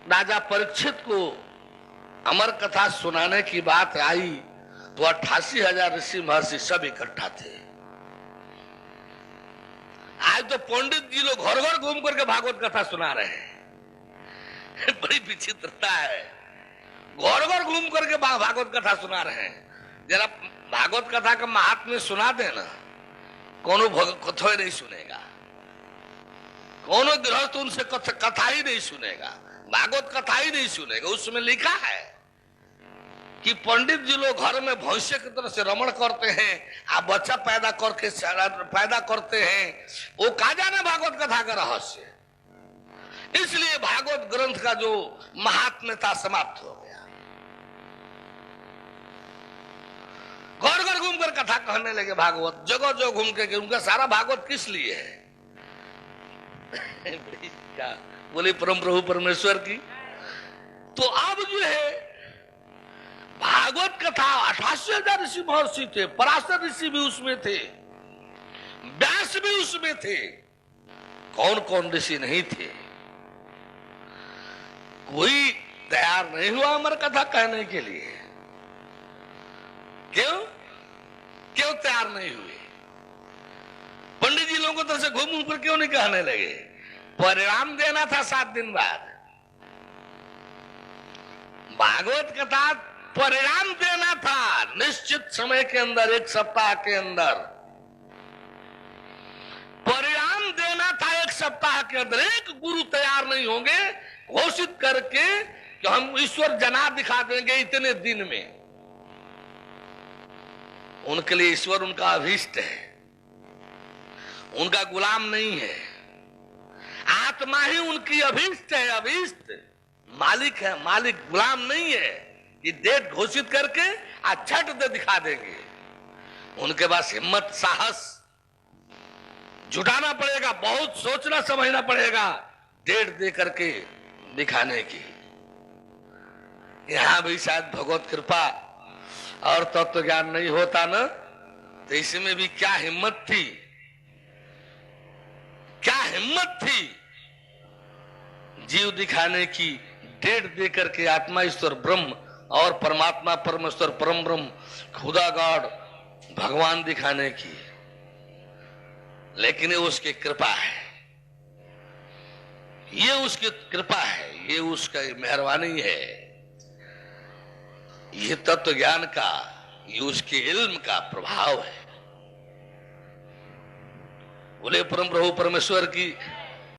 राजा परीक्षित को अमर कथा सुनाने की बात आई तो 88,000 ऋषि महर्षि सब इकट्ठा थे। आज तो पंडित जी लोग घर घर घूम करके भागवत कथा सुना रहे हैं। बड़ी विचित्रता है, घर घर घूम करके भागवत कथा सुना रहे हैं। जरा भागवत कथा का महात्म्य सुना देना, कोनो कथा ही नहीं सुनेगा, कोनो गृहस्थ उनसे कथा ही नहीं सुनेगा, भागवत कथा ही नहीं सुनेगा। उसमें लिखा है कि पंडित जी लोग घर में भविष्य की तरह से रमण करते हैं, आप बच्चा पैदा करते हैं, वो कहा जाने भागवत कथा का रहस्य। इसलिए भागवत ग्रंथ का जो महात्म्यता समाप्त हो गया। घर घर घूम कर कथा कहने लगे भागवत, जगह जगह घूम के। उनका सारा भागवत किस लिए है? क्या बोले परम प्रभु परमेश्वर की। तो अब जो है भागवत कथा 88,000 ऋषि महर्षि थे, पराशर ऋषि भी उसमें थे, व्यास भी उसमें थे। कौन कौन ऋषि नहीं थे? कोई तैयार नहीं हुआ अमर कथा कहने के लिए। क्यों क्यों तैयार नहीं हुए? पंडित जी लोगों को तरफ से घूम कर क्यों नहीं कहने लगे? परिणाम देना था 7 दिन बाद। भागवत कथा परिणाम देना था निश्चित समय के अंदर, 1 सप्ताह के अंदर परिणाम देना था। 1 सप्ताह के अंदर एक गुरु तैयार नहीं होंगे घोषित करके कि हम ईश्वर जना दिखा देंगे इतने दिन में। उनके लिए ईश्वर उनका अभीष्ट है, उनका गुलाम नहीं है। आत्मा ही उनकी अभीष्ट है, अभीष्ट मालिक है, मालिक गुलाम नहीं है कि डेट घोषित करके छठ दे दिखा देंगे। उनके पास हिम्मत साहस जुटाना पड़ेगा, बहुत सोचना समझना पड़ेगा डेट दे करके दिखाने की। यहां भी शायद भगवत कृपा और तत्व ज्ञान नहीं होता ना, तो इसमें भी क्या हिम्मत थी, क्या हिम्मत थी जीव दिखाने की, डेट दे करके आत्मा ईश्वर ब्रह्म और परमात्मा परमेश्वर परम ब्रह्म खुदा गॉड भगवान दिखाने की। लेकिन ये उसकी कृपा है, ये उसकी कृपा है, ये उसका मेहरबानी है, ये तत्व ज्ञान का, ये उसके इल्म का प्रभाव है। बोले परम प्रभु परमेश्वर की।